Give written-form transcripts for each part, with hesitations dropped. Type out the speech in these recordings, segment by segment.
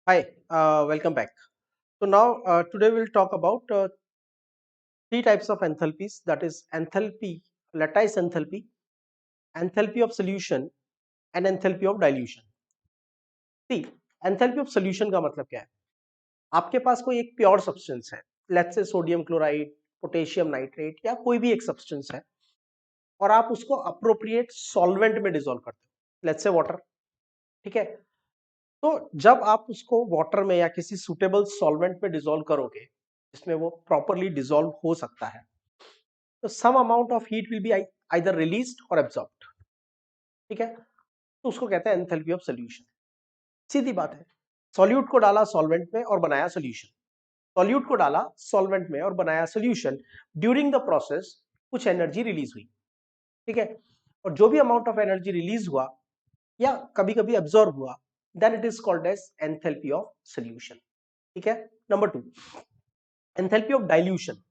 Hi, welcome back. So now today we'll talk about three types of enthalpies, that is enthalpy, lattice enthalpy, enthalpy of solution and enthalpy of dilution. See, enthalpy of solution का मतलब क्या है? आपके पास कोई एक pure substance है, let's say sodium chloride, potassium nitrate या कोई भी एक सब्सटेंस है और आप उसको अप्रोप्रिएट सॉल्वेंट में डिसॉल्व करते हो, लेट्स से वाटर, ठीक है? तो जब आप उसको वाटर में या किसी सुटेबल सॉल्वेंट में डिसॉल्व करोगे जिसमें वो प्रॉपरली डिसॉल्व हो सकता है, तो some amount of heat will be either released और एब्जॉर्ब्ड, ठीक है? तो उसको कहते हैं एंथैल्पी ऑफ सॉल्यूशन। सीधी बात है, सॉल्यूट को डाला सॉल्वेंट में और बनाया सॉल्यूशन, सॉल्यूट को डाला सॉल्वेंट में और बनाया सॉल्यूशन, ड्यूरिंग द प्रोसेस कुछ एनर्जी रिलीज हुई, ठीक है? और जो भी अमाउंट ऑफ एनर्जी रिलीज हुआ या कभी कभी एब्जॉर्ब हुआ, then it is called as enthalpy of solution, ठीक है? Number two, enthalpy of dilution.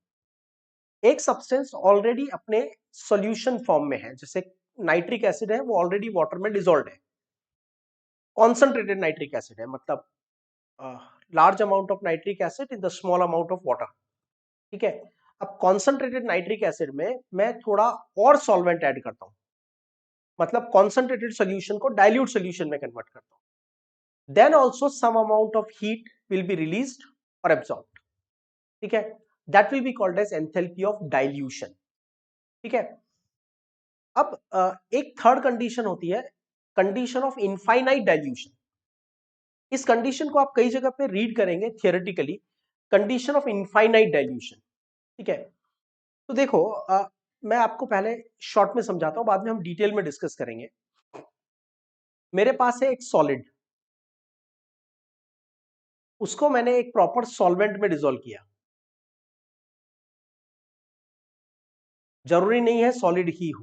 एक सब्सटेंस ऑलरेडी अपने सॉल्यूशन फॉर्म में है, जैसे नाइट्रिक एसिड है, वो ऑलरेडी वाटर में डिसॉल्व है, कॉन्सेंट्रेटेड नाइट्रिक एसिड है, मतलब large amount of nitric acid in the small amount of water, ठीक है? अब कॉन्सेंट्रेटेड नाइट्रिक एसिड में मैं थोड़ा और सॉल्वेंट ऐड करता हूं, मतलब कॉन्सेंट्रेटेड सॉल्यूशन को डाइल्यूट सॉल्यूशन में कन्वर्ट करता हूं, then also some amount of heat will be released और एब्सॉर्ब्ड, ठीक है? That will be called as enthalpy of dilution, ठीक है? अब एक थर्ड कंडीशन होती है, कंडीशन ऑफ इनफाइनाइट डाइल्यूशन। इस कंडीशन को आप कई जगह पे रीड करेंगे theoretically, condition of infinite dilution, ठीक है? तो देखो, मैं आपको पहले शॉर्ट में समझाता हूं, बाद में हम डिटेल में डिस्कस करेंगे। मेरे पास है एक सॉलिड, उसको मैंने एक प्रॉपर सॉल्वेंट में डिसॉल्व किया। जरूरी नहीं है सॉलिड ही हो,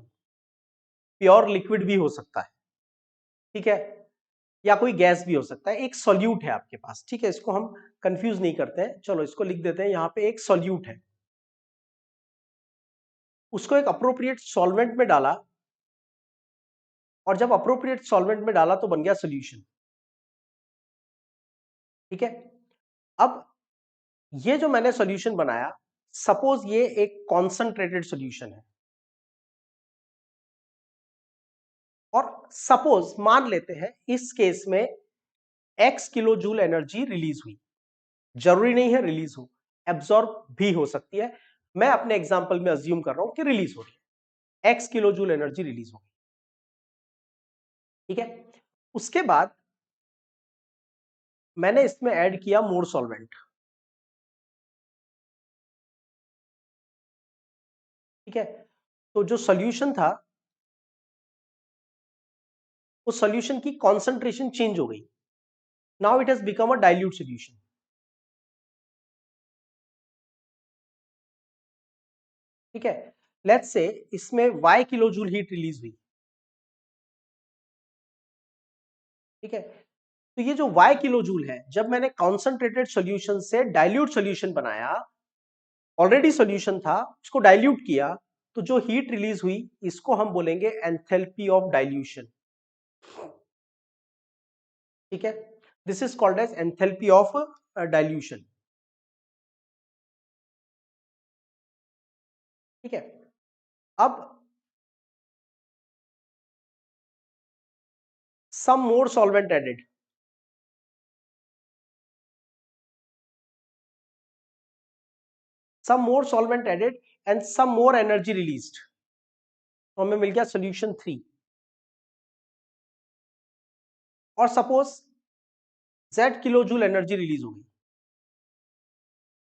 प्योर लिक्विड भी हो सकता है, ठीक है? या कोई गैस भी हो सकता है। एक सॉल्यूट है आपके पास, ठीक है? इसको हम कंफ्यूज नहीं करते हैं, चलो इसको लिख देते हैं, यहाँ पे एक सॉल्यूट है, उसको एक अप्रोप्रिएट सॉल्वेंट में डाला और जब अप्रोप्रिएट सॉल्वेंट में डाला तो बन गया सॉल्यूशन, ठीक है? अब ये जो मैंने सॉल्यूशन बनाया, सपोज ये एक कॉन्सेंट्रेटेड सॉल्यूशन है और सपोज मान लेते हैं इस केस में x kilo joule energy release हुई, जरूरी नहीं है रिलीज हो, एब्सॉर्ब भी हो सकती है। मैं अपने एग्जांपल में अज्यूम कर रहा हूं कि रिलीज हो रही है, x kilo joule energy release हो, ठीक है? उसके बाद मैंने इसमें ऐड किया मोर सॉल्वेंट, ठीक है? तो जो सॉल्यूशन था, उस सॉल्यूशन की कॉन्सेंट्रेशन चेंज हो गई, now it has become a dilute solution, ठीक है? लेट्स से इसमें y kilo joule heat release हुई, ठीक है? तो ये जो y किलो जूल है, जब मैंने कॉन्सेंट्रेटेड सॉल्यूशन से डाइल्यूट सॉल्यूशन बनाया, ऑलरेडी सॉल्यूशन था, उसको डाइल्यूट किया, तो जो हीट रिलीज हुई इसको हम बोलेंगे एंथैल्पी ऑफ डाइल्यूशन, ठीक है? This is called as enthalpy of dilution, ठीक है? अब some more solvent added, some more solvent added and some more energy released, तो हमें मिल गया सोल्यूशन 3। और suppose z kilo joule energy release होगी,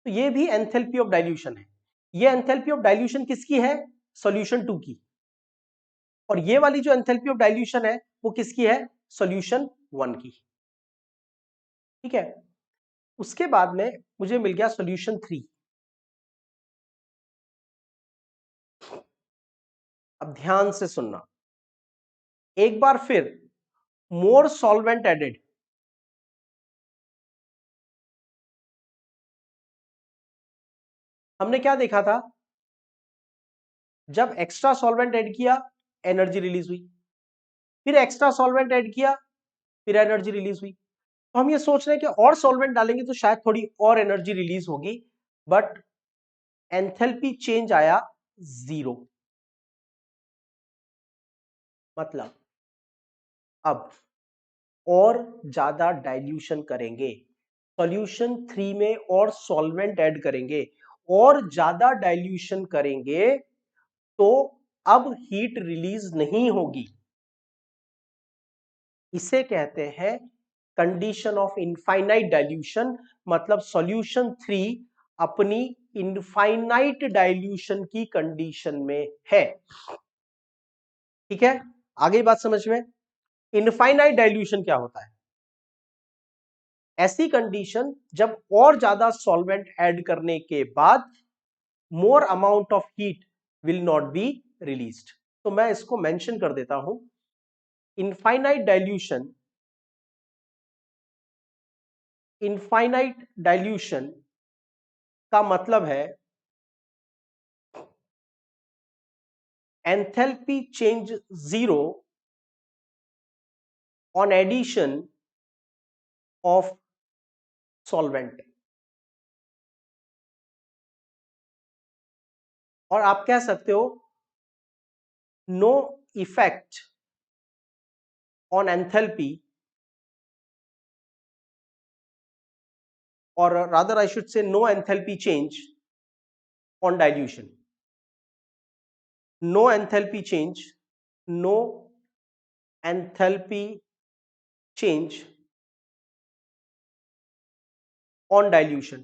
तो ये भी एंथैल्पी ऑफ डाइल्यूशन है। ये एंथैल्पी ऑफ डाइल्यूशन किसकी है? सॉल्यूशन 2 की। और ये वाली जो एंथैल्पी ऑफ डाइल्यूशन है वो किसकी है? सॉल्यूशन 1 की, ठीक है? उसके बाद में मुझे मिल गया सॉल्यूशन 3। अब ध्यान से सुनना, एक बार फिर मोर सॉल्वेंट एडेड, हमने क्या देखा था? जब एक्स्ट्रा सॉल्वेंट ऐड किया, एनर्जी रिलीज हुई, फिर एक्स्ट्रा सॉल्वेंट ऐड किया, फिर एनर्जी रिलीज हुई। तो हम ये सोच रहे हैं कि और सॉल्वेंट डालेंगे तो शायद थोड़ी और एनर्जी रिलीज होगी, बट एंथैल्पी चेंज आया 0। मतलब अब और ज्यादा डाइल्यूशन करेंगे, सॉल्यूशन 3 में और सॉल्वेंट ऐड करेंगे, और ज्यादा डाइल्यूशन करेंगे तो अब हीट रिलीज नहीं होगी। इसे कहते हैं कंडीशन ऑफ इनफाइनाइट डाइल्यूशन। मतलब सॉल्यूशन 3 अपनी इनफाइनाइट डाइल्यूशन की कंडीशन में है। ठीक है, आगे बात समझ में। इनफाइनाइट डाइल्यूशन क्या होता है? ऐसी कंडीशन जब और ज्यादा सॉल्वेंट ऐड करने के बाद more amount of heat will not be released. तो मैं इसको मेंशन कर देता हूं। इनफाइनाइट डाइल्यूशन, इनफाइनाइट डाइल्यूशन का मतलब है enthalpy change 0 on addition of solvent. और आप कह सकते हो no effect on enthalpy, or rather I should say no enthalpy change on dilution. No enthalpy change, no enthalpy change on dilution।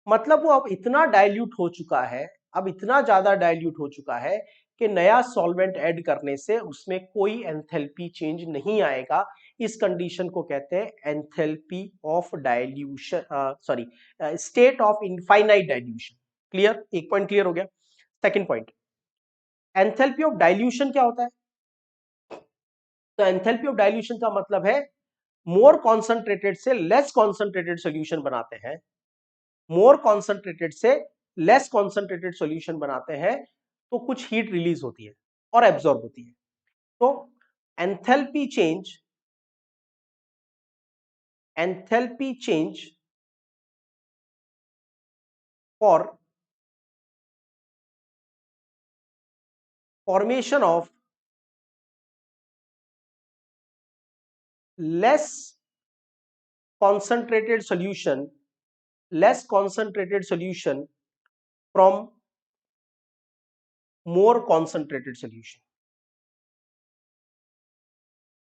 मतलब वो अब इतना डाइल्यूट हो चुका है, अब इतना ज्यादा डाइल्यूट हो चुका है कि नया सॉल्वेंट ऐड करने से उसमें कोई एंथैल्पी चेंज नहीं आएगा। इस कंडीशन को कहते हैं enthalpy of dilution, sorry, state of infinite dilution. Clear? एक पॉइंट क्लियर हो गया। Second point, enthalpy of dilution क्या होता है? तो एंथैल्पी ऑफ डाइल्यूशन का मतलब है मोर कॉन्सेंट्रेटेड से लेस कॉन्सेंट्रेटेड सॉल्यूशन बनाते हैं, मोर कॉन्सेंट्रेटेड से लेस कॉन्सेंट्रेटेड सॉल्यूशन बनाते हैं तो कुछ हीट रिलीज होती है और एब्जॉर्ब होती है। तो enthalpy change, enthalpy change for formation of less concentrated solution, less concentrated solution from more concentrated solution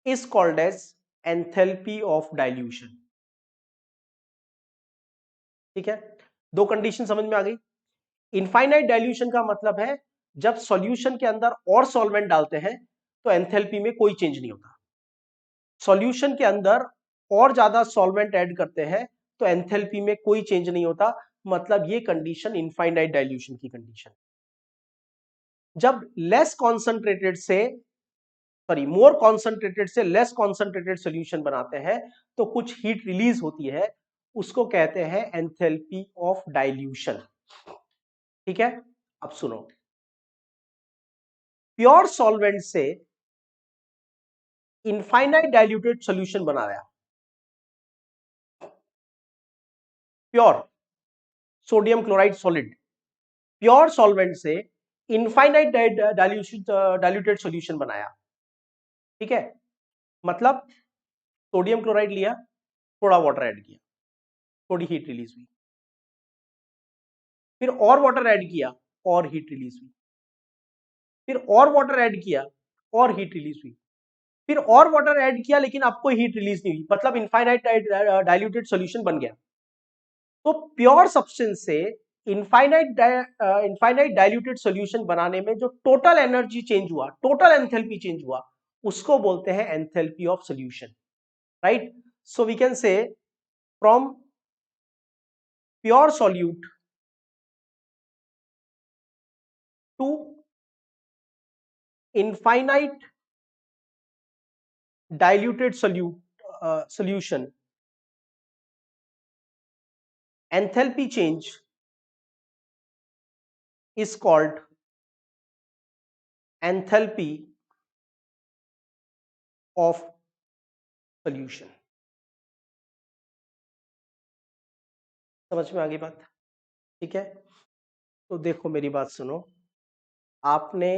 is called as enthalpy of dilution। ठीक है, दो कंडीशन समझ में आ गई। इनफाइनाइट डाइल्यूशन का मतलब है जब सॉल्यूशन के अंदर और सॉल्वेंट डालते हैं तो एंथैल्पी में कोई चेंज नहीं होता। सॉल्यूशन के अंदर और ज्यादा सॉल्वेंट ऐड करते हैं तो एंथैल्पी में कोई चेंज नहीं होता। मतलब ये कंडीशन इनफाइनाइट डाइल्यूशन की कंडीशन। जब लेस कॉन्सेंट्रेटेड से, सॉरी, मोर कॉन्सेंट्रेटेड से लेस कॉन्सेंट्रेटेड सॉल्यूशन बनाते हैं तो कुछ हीट रिलीज होती है, उसको कहते हैं एंथैल्पी ऑफ डाइल्यूशन। ठीक है, अब सुनो। प्योर सॉल्वेंट से इनफाइनाइट डाइल्यूटेड सॉल्यूशन बना रहा, pure sodium chloride solid, pure solvent से इनफाइनाइट डाइल्यूटेड सॉल्यूशन बनाया। ठीक है, मतलब सोडियम क्लोराइड लिया, थोड़ा वाटर ऐड किया, थोड़ी हीट रिलीज हुई, फिर और वाटर ऐड किया और हीट रिलीज हुई, फिर और वाटर ऐड किया और हीट रिलीज हुई, फिर और वाटर ऐड किया लेकिन आपको हीट रिलीज नहीं हुई, मतलब इनफाइनाइट डाइल्यूटेड सॉल्यूशन बन गया। तो प्योर सब्सटेंस से इनफाइनाइट डाइल्यूटेड सॉल्यूशन बनाने में जो टोटल एनर्जी चेंज हुआ, टोटल एंथैल्पी चेंज हुआ, उसको बोलते हैं enthalpy of solution. Right? So we can say from pure solute to infinite diluted solution, enthalpy change is called enthalpy of solution। समझ में आ गई बात? ठीक है, तो देखो मेरी बात सुनो। आपने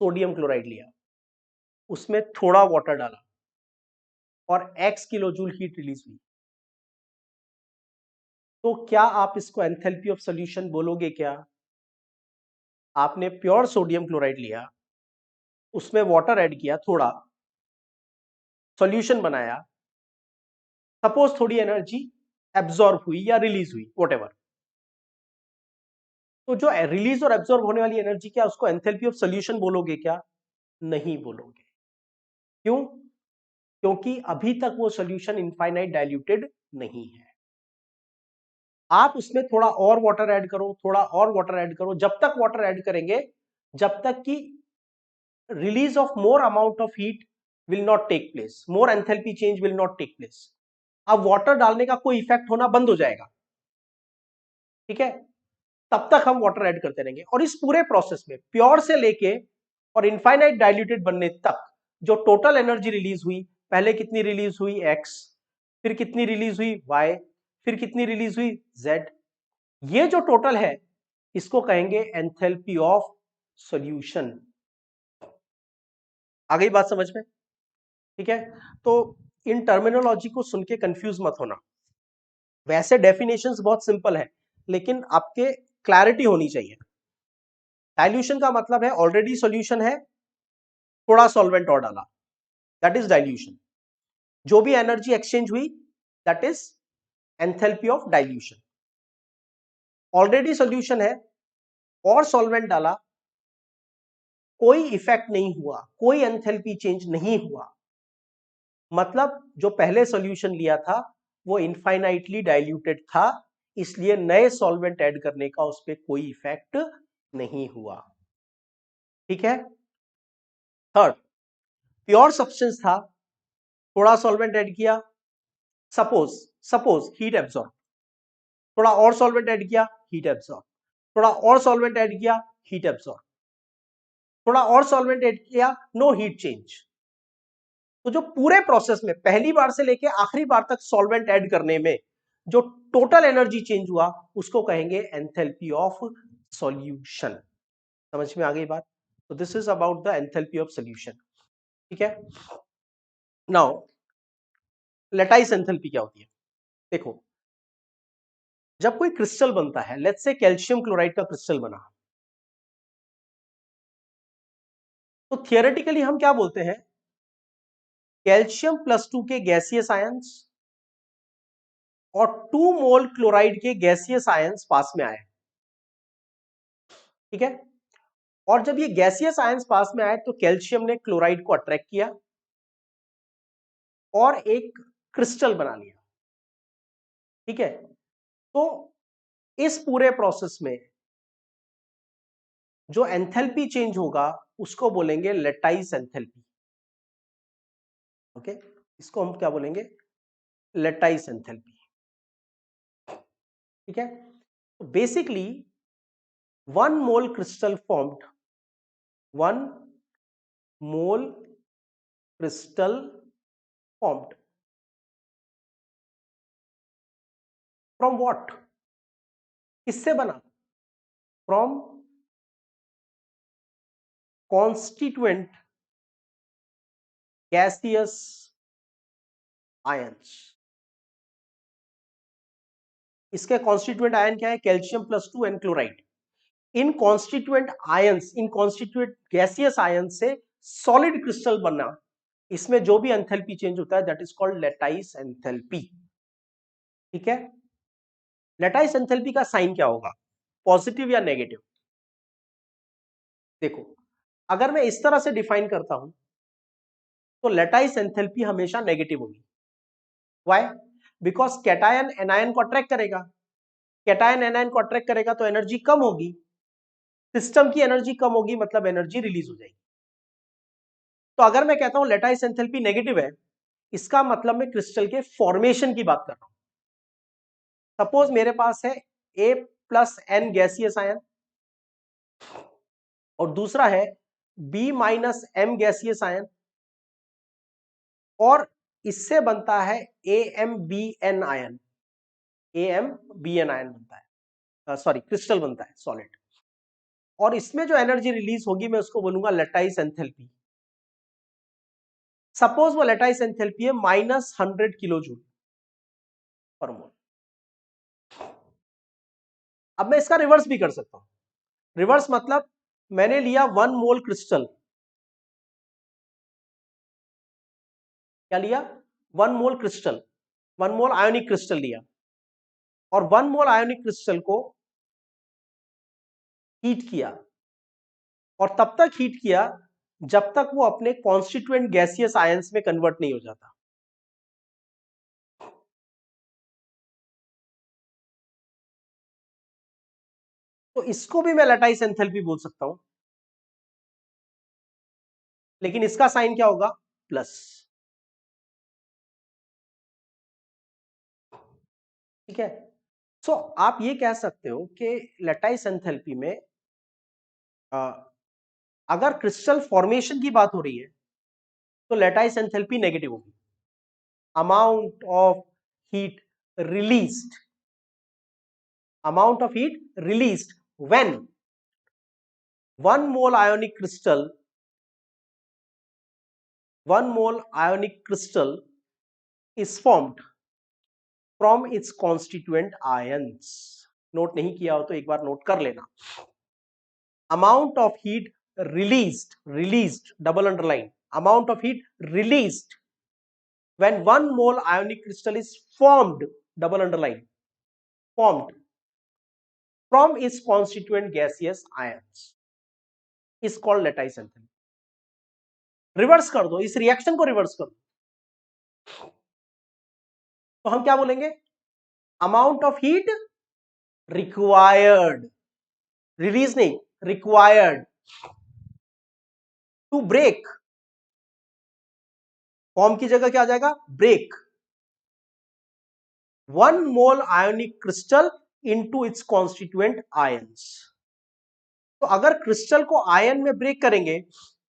सोडियम क्लोराइड लिया, उसमें थोड़ा वाटर डाला और x kilo joule heat release हुई, तो क्या आप इसको एंथैल्पी ऑफ सॉल्यूशन बोलोगे क्या? आपने प्योर सोडियम क्लोराइड लिया, उसमें वाटर ऐड किया, थोड़ा सॉल्यूशन बनाया, सपोज थोड़ी एनर्जी एब्जॉर्ब हुई या रिलीज हुई, व्हाटएवर, तो जो रिलीज और एब्जॉर्ब होने वाली एनर्जी, क्या उसको एंथैल्पी ऑफ सॉल्यूशन बोलोगे क्या? नहीं बोलोगे। क्यों? क्योंकि अभी तक वो सॉल्यूशन इनफाइनाइट डाइल्यूटेड नहीं है। आप उसमें थोड़ा और वाटर ऐड करो, थोड़ा और वाटर ऐड करो, जब तक वाटर ऐड करेंगे जब तक कि release of more amount of heat will not take place, more enthalpy change will not take place. अब वाटर डालने का कोई इफेक्ट होना बंद हो जाएगा, ठीक है, तब तक हम वाटर ऐड करते रहेंगे। और इस पूरे प्रोसेस में प्योर से लेके और इनफाइनाइट डाइल्यूटेड बनने तक जो टोटल एनर्जी रिलीज हुई, पहले कितनी रिलीज हुई x, फिर कितनी रिलीज हुई y, फिर कितनी रिलीज हुई z, ये जो टोटल है इसको कहेंगे एंथैल्पी ऑफ सॉल्यूशन। आ गई बात समझ में? ठीक है, तो इन टर्मिनोलॉजी को सुन के कंफ्यूज मत होना। वैसे डेफिनेशंस बहुत सिंपल है, लेकिन आपके क्लैरिटी होनी चाहिए। डाइल्यूशन का मतलब है ऑलरेडी सॉल्यूशन है, थोड़ा सॉल्वेंट और डाला, दैट इज डाइल्यूशन। जो भी एनर्जी एक्सचेंज हुई that is enthalpy of dilution. Already solution है और सॉल्वेंट डाला, कोई इफेक्ट नहीं हुआ, कोई एंथैल्पी चेंज नहीं हुआ, मतलब जो पहले सॉल्यूशन लिया था वो इनफाइनाइटली डाइल्यूटेड था, इसलिए नए सॉल्वेंट ऐड करने का उस पर कोई इफेक्ट नहीं हुआ। ठीक है। थर्ड, प्योर सब्सटेंस था, थोड़ा सॉल्वेंट ऐड किया, सपोज सपोज हीट एब्जॉर्ब, थोड़ा और सॉल्वेंट ऐड किया, हीट एब्जॉर्ब, थोड़ा और सॉल्वेंट ऐड किया, हीट एब्जॉर्ब, थोड़ा और सॉल्वेंट ऐड किया, नो हीट चेंज। तो जो पूरे प्रोसेस में पहली बार से लेके आखिरी बार तक सॉल्वेंट ऐड करने में जो टोटल एनर्जी चेंज हुआ उसको कहेंगे एंथैल्पी ऑफ सॉल्यूशन। समझ में आ गई बात? तो this is about the enthalpy of solution. ठीक है, नाउ लेटाइस एंथैल्पी क्या होती है? देखो, जब कोई क्रिस्टल बनता है, लेट्स से कैल्शियम क्लोराइड का क्रिस्टल बना, तो थियोरेटिकली हम क्या बोलते हैं, कैल्शियम +2 के गैसियस आयंस और 2 मोल क्लोराइड के गैसियस आयंस पास में आए, ठीक है, और जब ये गैसियस आयंस पास में आए तो कैल्शियम ने क्लोराइड को अट्रैक्ट किया और एक क्रिस्टल बना लिया। ठीक है, तो इस पूरे प्रोसेस में जो एंथैल्पी चेंज होगा उसको बोलेंगे लेटाइस एंथैल्पी। ओके, इसको हम क्या बोलेंगे? Lattice enthalpy. ठीक है, तो basically 1 mole crystal formed, 1 mole crystal formed from what? किससे बना? From constituent gaseous ions. इसके कॉन्स्टिट्यूएंट आयन क्या है? Calcium +2 and chloride. In constituent ions, in constituent gaseous ion से सॉलिड क्रिस्टल बना, इसमें जो भी एंथैल्पी चेंज होता है that is called lattice enthalpy. ठीक है, लेटाइस एंथैल्पी का साइन क्या होगा, पॉजिटिव या नेगेटिव? देखो, अगर मैं इस तरह से डिफाइन करता हूं तो लेटाइस एंथैल्पी हमेशा नेगेटिव होगी। व्हाई? बिकॉज कैटायन एनायन को अट्रैक्ट करेगा, कैटायन एनायन को अट्रैक्ट करेगा तो एनर्जी कम होगी, सिस्टम की एनर्जी कम होगी, मतलब एनर्जी रिलीज हो जाएगी। तो अगर मैं कहता हूं लेटाइस एंथैल्पी नेगेटिव है, इसका मतलब मैं क्रिस्टल के फॉर्मेशन की बात कर रहा हूं। सपोज मेरे पास है A+N गैसियस आयन और दूसरा है B-M गैसियस आयन, और इससे बनता है AMBN आयन। AmBn आयन बनता है, सॉरी क्रिस्टल बनता है सॉलिड। और इसमें जो एनर्जी रिलीज होगी मैं उसको बोलूंगा लेटाइस एंथैल्पी। सपोज वो लेटाइस एंथैल्पी है -100 किलो जूल पर मोल। अब मैं इसका रिवर्स भी कर सकता हूं। रिवर्स मतलब मैंने लिया 1 मोल क्रिस्टल, क्या लिया? 1 मोल क्रिस्टल, 1 मोल आयोनिक क्रिस्टल लिया, और 1 मोल आयोनिक क्रिस्टल को हीट किया, और तब तक हीट किया जब तक वो अपने कॉन्स्टिट्यूएंट गैसियस आयंस में कन्वर्ट नहीं हो जाता। तो इसको भी मैं लेटाइस एंथैल्पी बोल सकता हूं, लेकिन इसका साइन क्या होगा? प्लस। ठीक है। सो आप ये कह सकते हो कि लेटाइस एंथैल्पी में अगर क्रिस्टल फॉर्मेशन की बात हो रही है तो लेटाइस एंथैल्पी नेगेटिव होगी। Amount of heat released, amount of heat released when 1 mole ionic crystal, 1 mole ionic crystal is formed from its constituent ions। Note नहीं किया हो तो एक बार नोट कर लेना। amount of heat released double underline, amount of heat released when 1 mole ionic crystal is formed, double underline, formed from its constituent gaseous ions is called lattice enthalpy। Reverse कर दो, इस रिएक्शन को reverse कर दो, तो हम क्या बोलेंगे? Amount of heat required, release नहीं, रिक्वायर्ड टू ब्रेक, फॉर्म की जगह क्या आ जाएगा? Break 1 mole ionic crystal into its constituent ions. तो अगर क्रिस्टल को आयन में ब्रेक करेंगे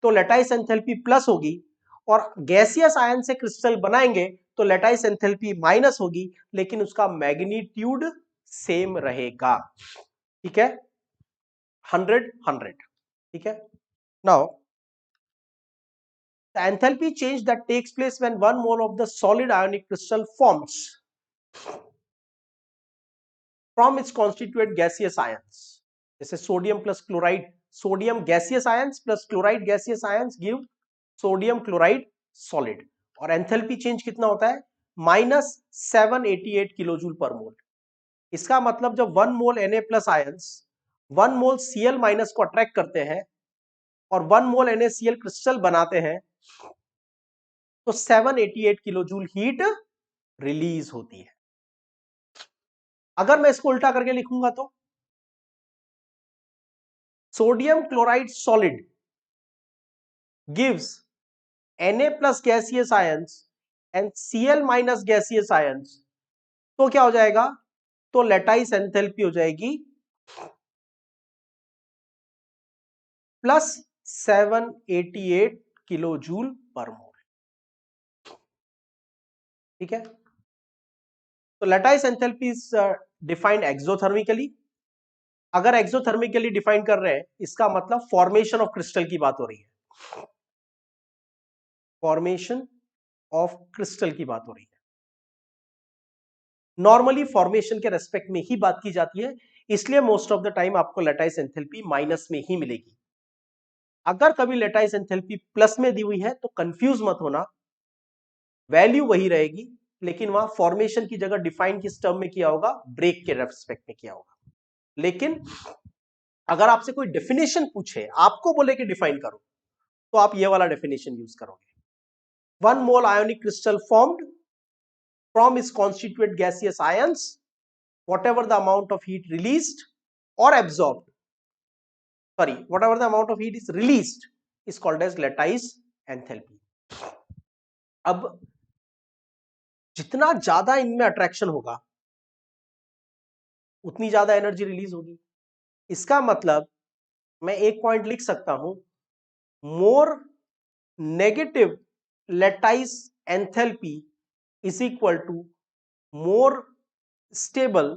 तो लेटाइस एंथैल्पी प्लस होगी, और गैसियस आयन से क्रिस्टल बनाएंगे तो लेटाइस एंथैल्पी माइनस होगी, लेकिन उसका मैग्नीट्यूड सेम रहेगा। ठीक है, 100 ठीक है। Now the enthalpy change that takes place when 1 mole of the solid ionic crystal forms from its constituent gaseous ions, जैसे sodium plus chloride, sodium gaseous ions plus chloride gaseous ions give sodium chloride solid, और enthalpy change कितना होता है? -788 kilo joule per मोल। इसका मतलब जब 1 मोल Na plus ions 1 मोल Cl minus को attract करते हैं और 1 मोल NaCl क्रिस्टल बनाते हैं तो 788 किलो जूल हीट रिलीज होती है। अगर मैं इसको उल्टा करके लिखूंगा तो sodium chloride solid gives Na plus gaseous ions and Cl minus gaseous ions, तो क्या हो जाएगा? तो लेटाइस एंथैल्पी हो जाएगी प्लस 788 किलो जूल पर मोल। ठीक है, तो लेटाइस एंथैल्पी इज डिफाइंड एक्सोथर्मिकली। अगर एक्सोथर्मिकली डिफाइन कर रहे हैं इसका मतलब फॉर्मेशन ऑफ क्रिस्टल की बात हो रही है, फॉर्मेशन ऑफ क्रिस्टल की बात हो रही है। नॉर्मली फॉर्मेशन के रेस्पेक्ट में ही बात की जाती है, इसलिए मोस्ट ऑफ द टाइम आपको लेटाइस एंथैल्पी माइनस में ही मिलेगी। अगर कभी लेटाइस एंथैल्पी प्लस में दी हुई है तो कंफ्यूज मत होना, वैल्यू वही रहेगी, लेकिन वहां फॉर्मेशन की जगह डिफाइन किस टर्म में किया होगा? ब्रेक के रेस्पेक्ट में किया होगा। लेकिन अगर आपसे कोई डेफिनेशन पूछे, आपको बोले कि डिफाइन करो, तो आप ये वाला डेफिनेशन यूज करोगे। 1 mole ionic crystal formed from its constituent gaseous ions, whatever the amount of heat released or absorbed, sorry, whatever the amount of heat is released is called as lattice enthalpy। अब जितना ज्यादा इनमें attraction होगा उतनी ज्यादा energy release होगी। इसका मतलब मैं एक पॉइंट लिख सकता हूं, more negative lattice enthalpy is equal to more stable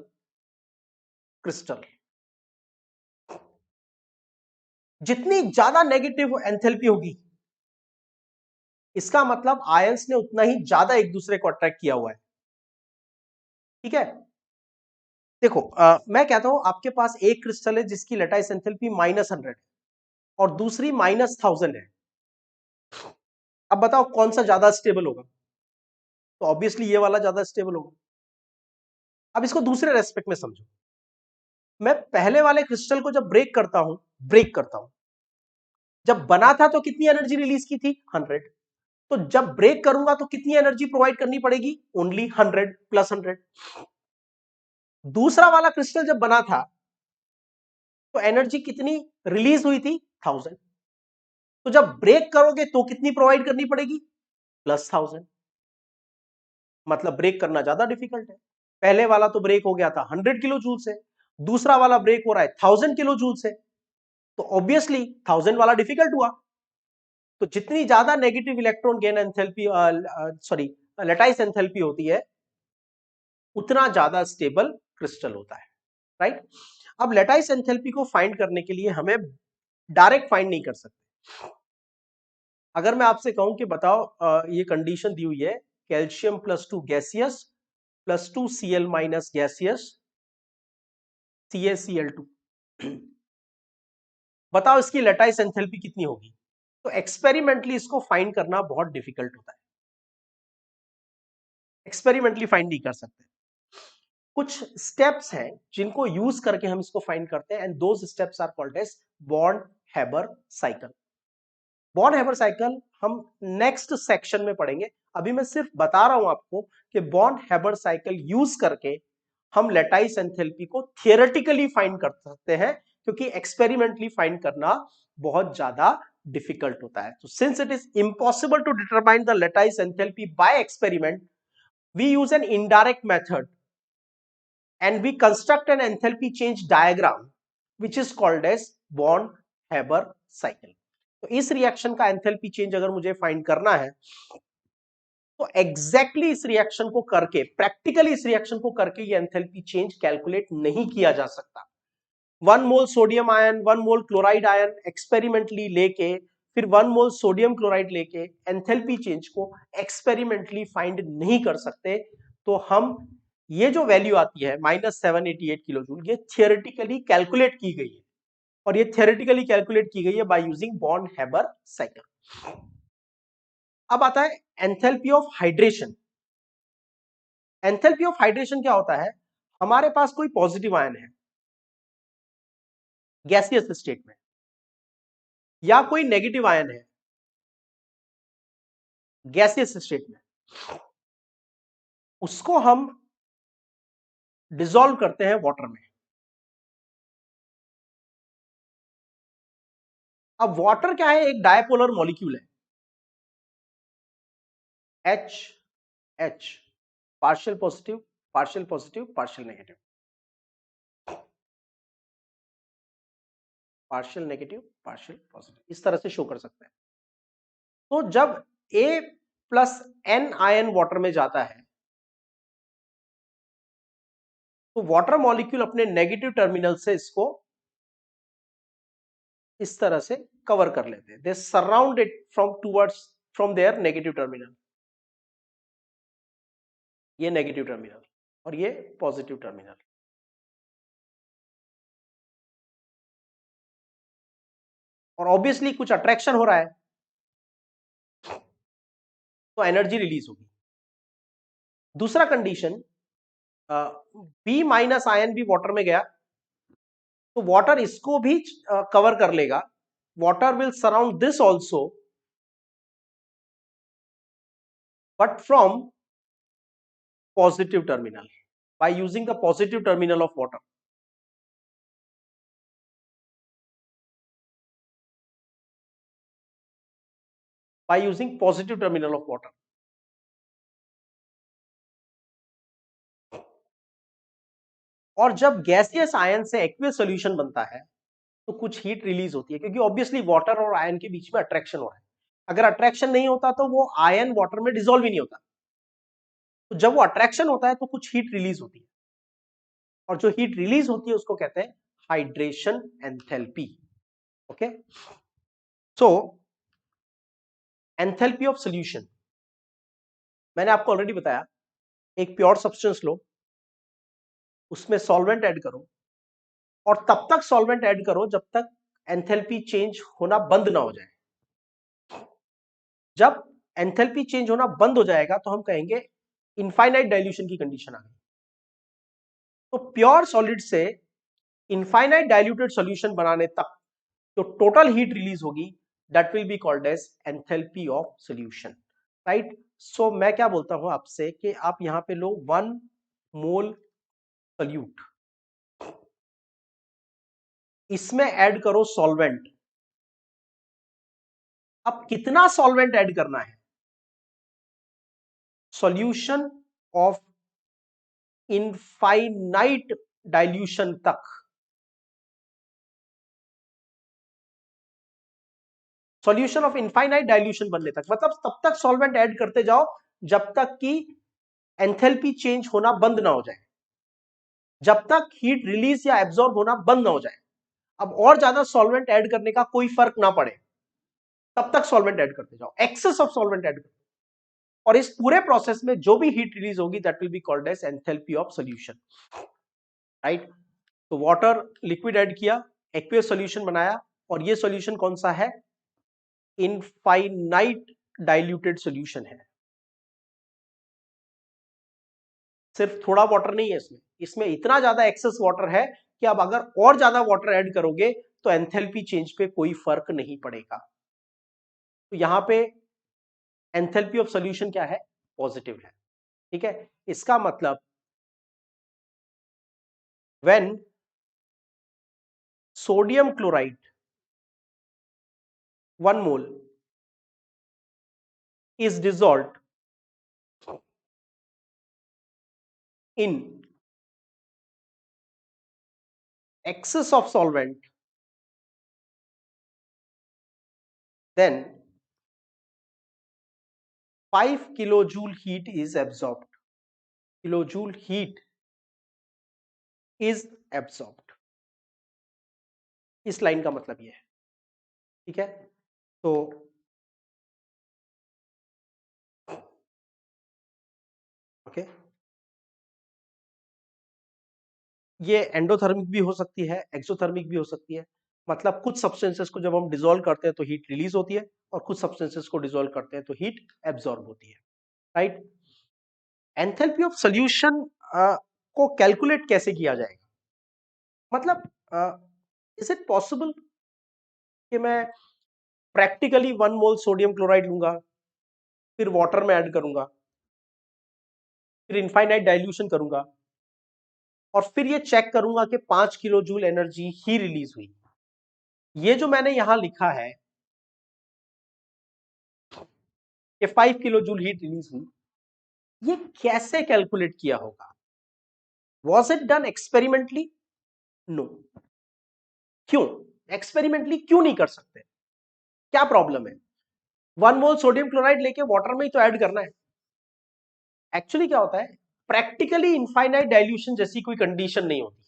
crystal. जितनी ज्यादा नेगेटिव एंथैल्पी होगी, इसका मतलब आयंस ने उतना ही ज्यादा एक दूसरे को अट्रैक्ट किया हुआ है। ठीक है, देखो मैं कहता हूं आपके पास एक क्रिस्टल है जिसकी लेटाइस एंथैल्पी -100 और दूसरी -1000 है। अब बताओ कौन सा ज्यादा स्टेबल होगा? तो ऑब्वियसली ये वाला ज्यादा स्टेबल होगा। अब इसको दूसरे रेस्पेक्ट में समझो। मैं पहले वाले क्रिस्टल को जब ब्रेक करता हूं, जब बना था तो कितनी एनर्जी रिलीज की थी? 100। तो जब ब्रेक करूंगा तो कितनी एनर्जी प्रोवाइड करनी पड़ेगी? ओनली 100 + 100। दूसरा वाला क्रिस्टल जब बना था तो एनर्जी कितनी रिलीज हुई थी? 1000। तो जब ब्रेक करोगे तो कितनी प्रोवाइड करनी पड़ेगी? +1000। मतलब ब्रेक करना ज्यादा डिफिकल्ट है। पहले वाला तो ब्रेक हो गया था 100 किलो जूल से, दूसरा वाला ब्रेक हो रहा है 1000 किलो जूल से, तो ऑब्वियसली 1000 वाला डिफिकल्ट हुआ। तो जितनी ज्यादा negative electron gain enthalpy sorry lattice enthalpy होती है, उतना ज्यादा स्टेबल क्रिस्टल होता है। राइट। अब लेटाइस एंथैल्पी को फाइंड करने के लिए हमें डायरेक्ट फाइंड नहीं कर सकते। अगर मैं आपसे कहूं कि बताओ ये कंडीशन दी हुई है, calcium +2 gaseous +2 Cl- gaseous CaCl2, बताओ इसकी लेटाइस एंथैल्पी कितनी होगी? तो एक्सपेरिमेंटली इसको फाइंड करना बहुत डिफिकल्ट होता है, एक्सपेरिमेंटली फाइंड नहीं कर सकते। कुछ स्टेप्स हैं जिनको यूज करके हम इसको फाइंड करते हैं, and those steps are called as Born Haber cycle. Born Haber cycle हम नेक्स्ट सेक्शन में पढ़ेंगे। अभी मैं सिर्फ बता रहा हूं आपको कि बॉर्न हैबर साइकिल यूज करके हम लेटाइस एंथैल्पी को थियोरेटिकली फाइंड कर सकते हैं, क्योंकि एक्सपेरिमेंटली फाइंड करना बहुत ज्यादा डिफिकल्ट होता है। तो since it is impossible to determine the lattice enthalpy by experiment, we use an indirect method and we construct an enthalpy change diagram which is called as Born-Haber cycle. तो इस reaction का enthalpy change अगर मुझे find करना है तो exactly इस reaction को करके, प्रैक्टिकली इस रिएक्शन को करके ये एंथैल्पी चेंज कैलकुलेट नहीं किया जा सकता। 1 मोल सोडियम आयन 1 मोल क्लोराइड आयन एक्सपेरिमेंटली लेके, फिर 1 मोल सोडियम क्लोराइड लेके एंथैल्पी चेंज को एक्सपेरिमेंटली फाइंड नहीं कर सकते। तो हम ये जो वैल्यू आती है -788 किलो जूल, ये थियोरेटिकली कैलकुलेट की गई है, और ये थियोरेटिकली कैलकुलेट की गई है by using born Haber cycle. अब आता है enthalpy of hydration. Enthalpy of hydration क्या होता है? हमारे पास कोई पॉजिटिव आयन है गैसियस स्टेट में, या कोई नेगेटिव आयन है गैसियस स्टेट में, उसको हम डिसॉल्व करते हैं वाटर में। अब वाटर क्या है? एक डायपोलर मॉलिक्यूल है, H H, partial positive partial positive partial negative, partial negative partial positive, इस तरह से शो कर सकते हैं। तो जब A+N आयन वाटर में जाता है तो वाटर मॉलिक्यूल अपने नेगेटिव टर्मिनल से इसको इस तरह से कवर कर लेते हैं, they surround it from their negative terminal. ये नेगेटिव टर्मिनल और ये पॉजिटिव टर्मिनल। और ऑब्वियसली कुछ अट्रैक्शन हो रहा है तो एनर्जी रिलीज होगी। दूसरा कंडीशन, B- आयन भी वाटर में गया तो वाटर इसको भी कवर कर लेगा, water will surround this also, but from positive terminal, by using the positive terminal of water. By using positive terminal of water. और जब गैसियस आयन से एक्वियस सॉल्यूशन बनता है तो कुछ हीट रिलीज होती है, क्योंकि ऑब्वियसली वाटर और आयन के बीच में अट्रैक्शन हो रहा है। अगर अट्रैक्शन नहीं होता तो वो आयन वाटर में डिसॉल्व ही नहीं होता। तो जब वो अट्रैक्शन होता है तो कुछ हीट रिलीज होती है। और जो हीट रिलीज होती है उसको कहते हैं hydration enthalpy. Okay, so enthalpy of solution, मैंने आपको ऑलरेडी बताया, एक प्योर सब्सटेंस लो, उसमें सॉल्वेंट ऐड करो और तब तक सॉल्वेंट ऐड करो जब तक एंथैल्पी चेंज होना बंद ना हो जाए। जब एंथैल्पी चेंज होना बंद हो जाएगा तो हम कहेंगे इनफाइनाइट डाइल्यूशन की कंडीशन आ गई। तो प्योर सॉलिड से इनफाइनाइट डाइल्यूटेड सॉल्यूशन बनाने तक जो टोटल हीट रिलीज होगी that will be called as enthalpy of solution, right. So मैं क्या बोलता हूं आपसे कि आप यहां पे लो 1 मोल सॉल्यूट, इसमें ऐड करो सॉल्वेंट। अब कितना सॉल्वेंट ऐड करना है? सॉल्यूशन ऑफ इनफाइनाइट डाइल्यूशन तक, सॉल्यूशन ऑफ इनफाइनाइट डाइल्यूशन बनने तक, मतलब तब तक सॉल्वेंट ऐड करते जाओ जब तक कि एंथैल्पी चेंज होना बंद ना हो जाए, जब तक हीट रिलीज या एब्जॉर्ब होना बंद ना हो जाए। अब और ज्यादा सॉल्वेंट ऐड करने का कोई फर्क ना पड़े, तब तक सॉल्वेंट ऐड करते जाओ, एक्सेस ऑफ सॉल्वेंट ऐड करते, और इस पूरे प्रोसेस में जो भी हीट रिलीज होगी that will be called as enthalpy of solution, right. तो वाटर लिक्विड ऐड किया, एक्वियस सॉल्यूशन बनाया, और ये सॉल्यूशन कौन सा है? इनफाइनाइट डाइल्यूटेड सॉल्यूशन है। सिर्फ थोड़ा वाटर नहीं है इसमें, इसमें इतना ज्यादा एक्सेस वाटर है कि अब अगर और ज्यादा वाटर ऐड करोगे तो एंथैल्पी चेंज पे कोई फर्क नहीं पड़ेगा। तो यहां पे एंथैल्पी ऑफ सॉल्यूशन क्या है? पॉजिटिव है, ठीक है। इसका मतलब when sodium chloride 1 mole is dissolved in excess of solvent, then 5 kilojoule heat is absorbed. Kilojoule heat is absorbed. इस लाइन का मतलब ये है, ठीक है। तो ओके, ये एंडोथर्मिक भी हो सकती है, एक्सोथर्मिक भी हो सकती है। मतलब कुछ सब्सटेंसेस को जब हम डिसॉल्व करते हैं तो हीट रिलीज होती है, और कुछ सब्सटेंसेस को डिसॉल्व करते हैं तो हीट एब्जॉर्ब होती है, राइट। एंथैल्पी ऑफ सॉल्यूशन को कैलकुलेट कैसे किया जाएगा? मतलब इज इट पॉसिबल कि मैं प्रैक्टिकली 1 मोल सोडियम क्लोराइड लूंगा, फिर वाटर में ऐड करूंगा, फिर इनफाइनाइट डाइल्यूशन करूंगा, और फिर ये चेक करूंगा कि 5 किलो जूल एनर्जी ही रिलीज हुई? ये जो मैंने यहां लिखा है कि 5 किलो जूल हीट रिलीज हुई, ये कैसे कैलकुलेट किया होगा? Was it done experimentally? No. क्यों एक्सपेरिमेंटली क्यों नहीं कर सकते? क्या प्रॉब्लम है? 1 मोल सोडियम क्लोराइड लेके वाटर में ही तो ऐड करना है। एक्चुअली क्या होता है, प्रैक्टिकली इनफाइनाइट डाइल्यूशन जैसी कोई कंडीशन नहीं होती,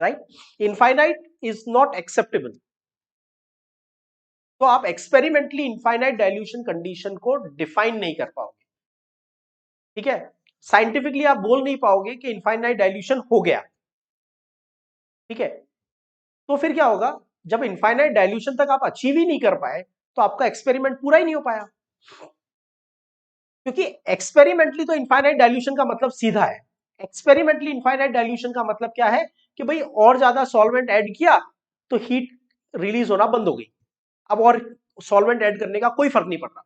right. Infinite is not acceptable. तो आप एक्सपेरिमेंटली इनफाइनाइट डाइल्यूशन कंडीशन को डिफाइन नहीं कर पाओगे, ठीक है। साइंटिफिकली आप बोल नहीं पाओगे कि इनफाइनाइट डाइल्यूशन हो गया, ठीक है। तो फिर क्या होगा, जब इनफाइनाइट डाइल्यूशन तक आप अचीव ही नहीं कर पाए तो आपका एक्सपेरिमेंट पूरा ही नहीं हो पाया। क्योंकि एक्सपेरिमेंटली तो इनफाइनाइट डाइल्यूशन का मतलब सीधा है, एक्सपेरिमेंटली इनफाइनाइट डाइल्यूशन का मतलब क्या है कि भाई और ज्यादा सॉल्वेंट ऐड किया तो हीट रिलीज होना बंद हो गई। अब और सॉल्वेंट ऐड करने का कोई फर्क नहीं पड़ रहा,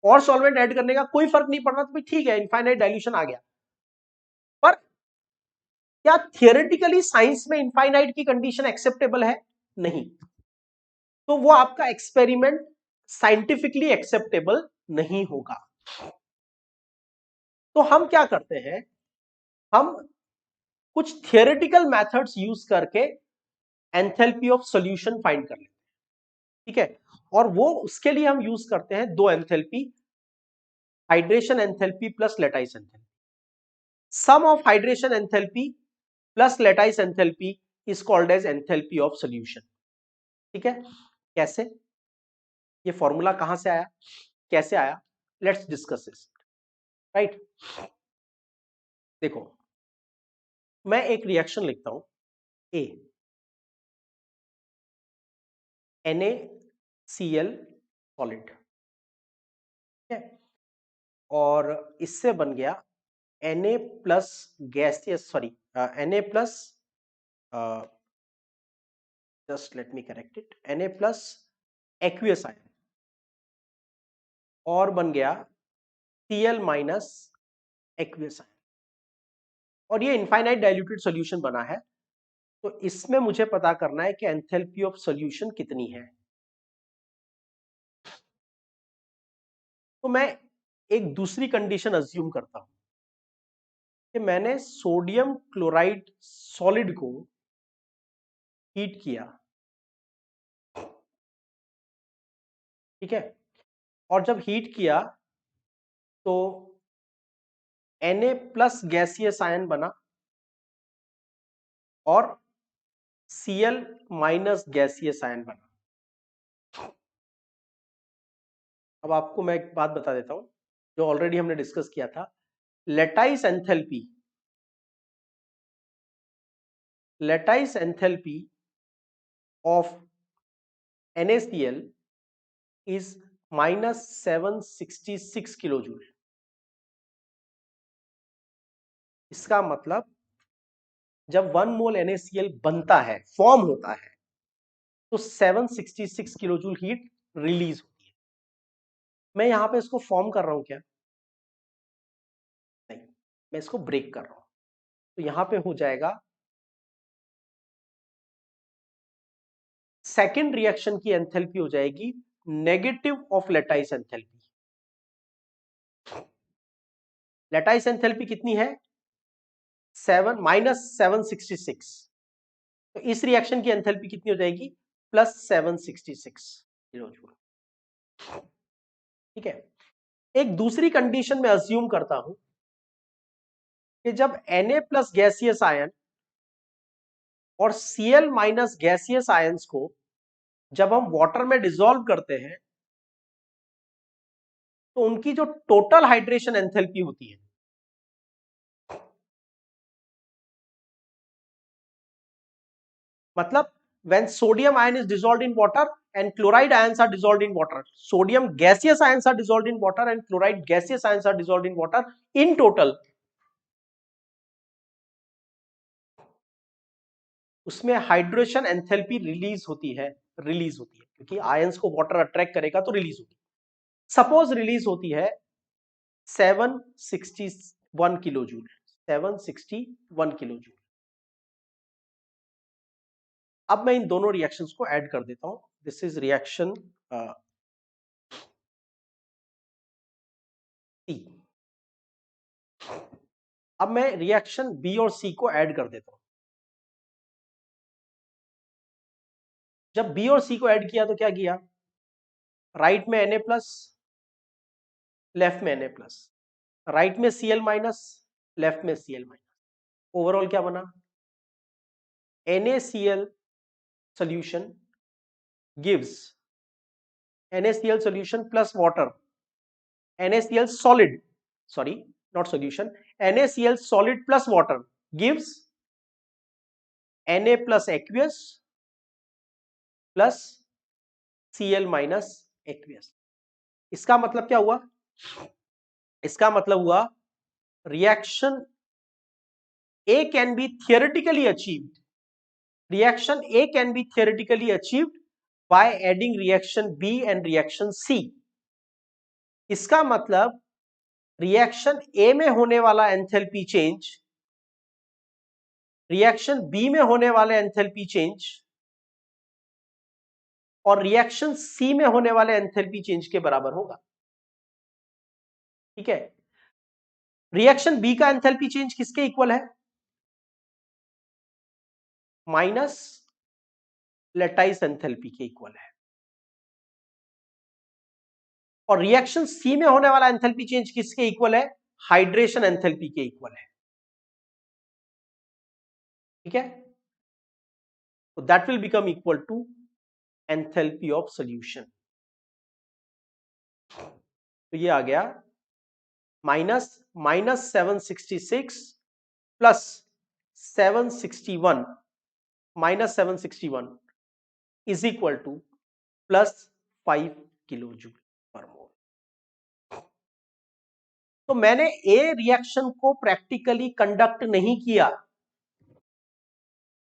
और सॉल्वेंट ऐड करने का कोई फर्क नहीं पड़ रहा, तो भाई ठीक है इनफाइनाइट डाइल्यूशन आ गया। पर क्या थियोरेटिकली साइंस में इनफाइनाइट की कंडीशन एक्सेप्टेबल है? नहीं। तो वो आपका एक्सपेरिमेंट साइंटिफिकली एक्सेप्टेबल नहीं होगा। तो हम क्या करते हैं, हम कुछ थियोरेटिकल मेथड्स यूज करके एंथैल्पी ऑफ सॉल्यूशन फाइंड कर लेते हैं, ठीक है। और वो उसके लिए हम यूज करते हैं दो enthalpy, hydration enthalpy plus lattice enthalpy. sum of hydration enthalpy plus lattice enthalpy is called as enthalpy of solution. ठीक है, कैसे, ये फॉर्मूला कहां से आया, कैसे आया, लेट्स डिस्कस दिस, राइट। देखो, मैं एक रिएक्शन लिखता हूं ए, NaCl सॉलिड, ठीक है, और इससे बन गया Na plus gaseous, sorry Na plus, just let me correct it, Na plus aqueous ion, और बन गया Cl माइनस एक्वियस आयन, और ये इनफाइनाइट डाइल्यूटेड सॉल्यूशन बना है। तो इसमें मुझे पता करना है कि एंथैल्पी ऑफ सॉल्यूशन कितनी है। तो मैं एक दूसरी कंडीशन अज्यूम करता हूं कि मैंने सोडियम क्लोराइड सॉलिड को हीट किया, ठीक है, और जब हीट किया तो Na प्लस गैसियस आयन बना और Cl माइनस गैसियस आयन बना। अब आपको मैं एक बात बता देता हूं जो ऑलरेडी हमने डिस्कस किया था, lattice enthalpy of NaCl is minus 766 kilo joule. इसका मतलब जब 1 मोल NaCl बनता है, फॉर्म होता है, तो 766 किलो जूल हीट रिलीज होती है। मैं यहां पे इसको फॉर्म कर रहा हूं क्या? नहीं, मैं इसको ब्रेक कर रहा हूं। तो यहां पे हो जाएगा सेकेंड रिएक्शन की एंथैल्पी हो जाएगी negative of lattice enthalpy. Lattice enthalpy कितनी है? 7 माइनस 766। तो इस रिएक्शन की एंथैल्पी कितनी हो जाएगी? प्लस 766 किलो जूल, ठीक है। एक दूसरी कंडीशन में अज्यूम करता हूं कि जब Na प्लस गैसियस आयन और Cl माइनस गैसियस आयंस को जब हम वाटर में डिसॉल्व करते हैं तो उनकी जो टोटल हाइड्रेशन एंथैल्पी होती है, मतलब when sodium ion is dissolved in water and chloride ions are dissolved in water, sodium gaseous ions are dissolved in water and chloride gaseous ions are dissolved in water, in total उसमें hydration enthalpy release होती है क्योंकि ions को water attract करेगा तो release होगी। Suppose release होती है 761 किलो जूल, 761 किलो जूल। अब मैं इन दोनों रिएक्शंस को ऐड कर देता हूं। This is reaction C. अब मैं रिएक्शन बी और सी को ऐड कर देता हूं। जब बी और सी को ऐड किया तो क्या किया? राइट में Na प्लस, लेफ्ट में Na प्लस, राइट में Cl माइनस, लेफ्ट में Cl माइनस। ओवरऑल क्या बना? NaCl solution gives NaCl solution plus water, NaCl solid, sorry, not solution, NaCl solid plus water gives Na plus aqueous plus Cl minus aqueous। इसका मतलब क्या हुआ? इसका मतलब हुआ reaction A can be theoretically achieved, reaction A can be theoretically achieved by adding reaction B and reaction C। इसका मतलब reaction ए में होने वाला एंथैल्पी चेंज रिएक्शन बी में होने वाले एंथैल्पी चेंज और रिएक्शन सी में होने वाले एंथैल्पी चेंज के बराबर होगा, ठीक है। रिएक्शन बी का एंथैल्पी चेंज किसके इक्वल है? माइनस लैटिस एंथैल्पी के इक्वल है। और रिएक्शन सी में होने वाला एंथैल्पी चेंज किसके इक्वल है? हाइड्रेशन एंथैल्पी के इक्वल है। ठीक है, तो that will become equal to enthalpy of solution. तो ये आ गया minus minus 766 plus 761 minus 761 is equal to plus 5 kilo joule per mole. तो मैंने ए रिएक्शन को प्रैक्टिकली कंडक्ट नहीं किया,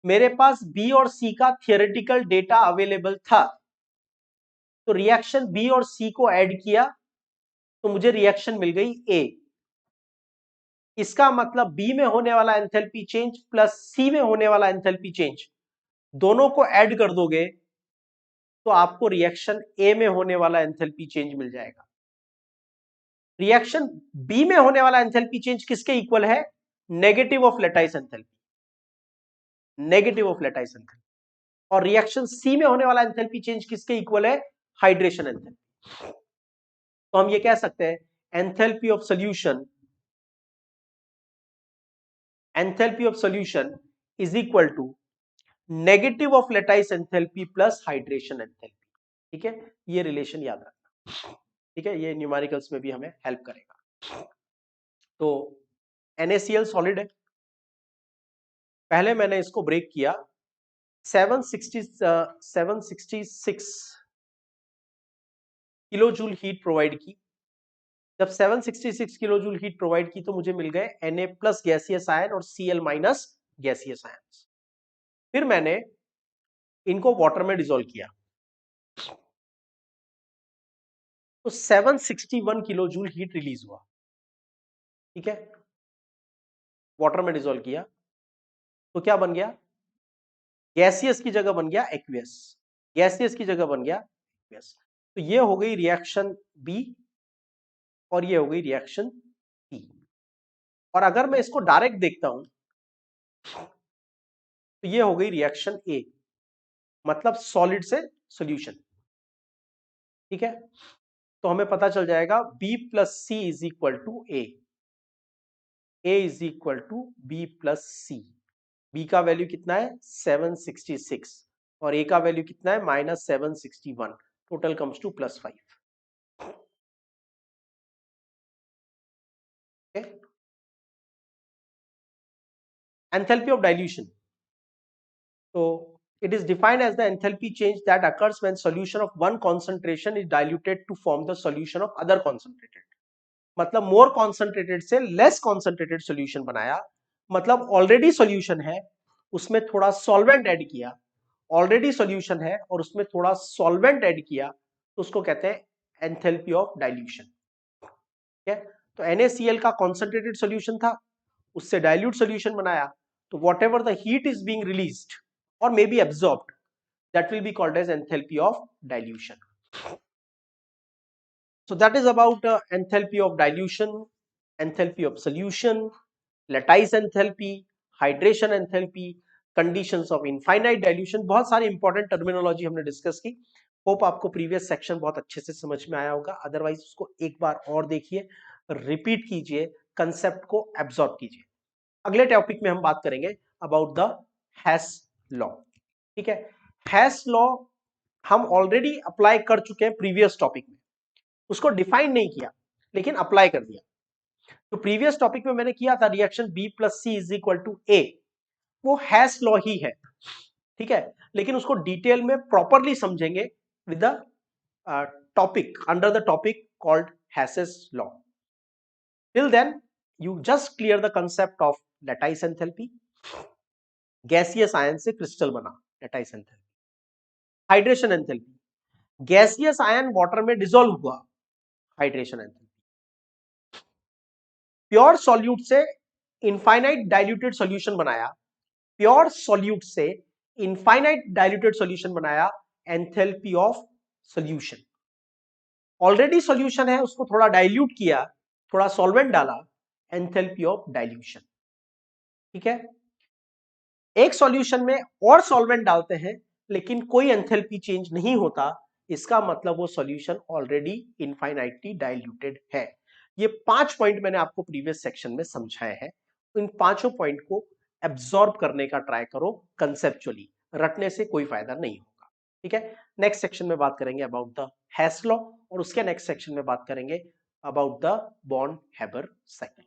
मेरे पास बी और सी का थियोरेटिकल डेटा अवेलेबल था, तो रिएक्शन बी और सी को ऐड किया तो मुझे रिएक्शन मिल गई ए। इसका मतलब बी में होने वाला एंथैल्पी चेंज प्लस सी में होने वाला एंथैल्पी चेंज दोनों को ऐड कर दोगे तो आपको रिएक्शन ए में होने वाला एंथैल्पी चेंज मिल जाएगा। रिएक्शन बी में होने वाला एंथैल्पी चेंज किसके इक्वल है? Negative of lattice enthalpy, negative of lattice enthalpy. और रिएक्शन सी में होने वाला एंथैल्पी चेंज किसके इक्वल है? Hydration enthalpy. तो हम ये कह सकते हैं enthalpy of solution, enthalpy of solution is equal to negative of lattice enthalpy plus hydration enthalpy. ठीक है, ये रिलेशन याद रखना। ठीक है, ये न्यूमेरिकल्स में भी हमें हेल्प करेगा। तो NaCl सॉलिड है, पहले मैंने इसको ब्रेक किया 766 किलो जूल हीट प्रोवाइड की। जब 766 किलो जूल हीट प्रोवाइड की तो मुझे मिल गए Na प्लस गैसियस आयन और Cl माइनस गैसियस आयन। फिर मैंने इनको वाटर में डिसॉल्व किया तो 761 किलो जूल हीट रिलीज हुआ। ठीक है, वाटर में डिसॉल्व किया तो क्या बन गया? गैसियस की जगह बन गया एक्वियस, गैसियस की जगह बन गया एक्वियस। तो ये हो गई रिएक्शन बी और ये हो गई रिएक्शन सी। और अगर मैं इसको डायरेक्ट देखता हूं तो ये हो गई रिएक्शन ए, मतलब सॉलिड से सॉल्यूशन। ठीक है, तो हमें पता चल जाएगा B plus C is equal to A, A is equal to B plus C. B का वैल्यू कितना है? 766 और ए का वैल्यू कितना है? Minus 761। Total comes to plus 5। Enthalpy of dilution, तो it is defined as the enthalpy change that occurs when solution of one concentration is diluted to form the solution of other concentrated। मतलब मोर concentrated से less concentrated solution बनाया, मतलब already solution है उसमें थोड़ा solvent add किया, already solution है और उसमें थोड़ा सॉल्वेंट ऐड किया, तो उसको कहते हैं एंथैल्पी ऑफ डाइल्यूशन। ठीक है, तो NaCl का कॉन्सेंट्रेटेड सॉल्यूशन था, उससे डाइल्यूट सॉल्यूशन बनाया, तो what ever the heat is being released or may be absorbed, that will be called as enthalpy of dilution. So that is about enthalpy of dilution, enthalpy of solution, lattice enthalpy, hydration enthalpy, conditions of infinite dilution। बहुत सारी important terminology हमने discuss की। Hope आपको previous section बहुत अच्छे से समझ में आया होगा, अदरवाइज उसको एक बार और देखिए, रिपीट कीजिए, कंसेप्ट को एब्जॉर्ब कीजिए। अगले टॉपिक में हम बात करेंगे अबाउट द हैस लॉ। ठीक है, हैस लॉ हम ऑलरेडी अप्लाई कर चुके हैं प्रीवियस टॉपिक में, उसको डिफाइन नहीं किया लेकिन अप्लाई कर दिया। तो प्रीवियस टॉपिक में मैंने किया था reaction B plus C is equal to A, वो हैस लॉ ही है। ठीक है, लेकिन उसको डिटेल में प्रॉपरली समझेंगे with the topic, under the topic called Hess's law. Till then you just clear the concept of lattice enthalpy, gaseous ion से crystal बना lattice enthalpy. Hydration enthalpy, gaseous ion water में dissolve हुआ, hydration enthalpy. Pure solute से infinite diluted solution बनाया, pure solute से infinite diluted solution बनाया, enthalpy of solution. Already solution है उसको थोड़ा डाइल्यूट किया, थोड़ा सॉल्वेंट डाला, एंथैल्पी ऑफ डाइल्यूशन। ठीक है, एक सॉल्यूशन में और सॉल्वेंट डालते हैं लेकिन कोई एंथैल्पी चेंज नहीं होता, इसका मतलब वो सॉल्यूशन ऑलरेडी इनफाइनाइटली डाइल्यूटेड है। ये 5 पॉइंट मैंने आपको प्रीवियस सेक्शन में समझाए हैं, इन पांचों पॉइंट को एब्जॉर्ब करने का ट्राई करो कंसेप्चुअली, रटने से कोई फायदा नहीं होगा। ठीक है, नेक्स्ट सेक्शन में बात करेंगे अबाउट द हेस लॉ और उसके नेक्स्ट सेक्शन में बात करेंगे about the born Haber cycle.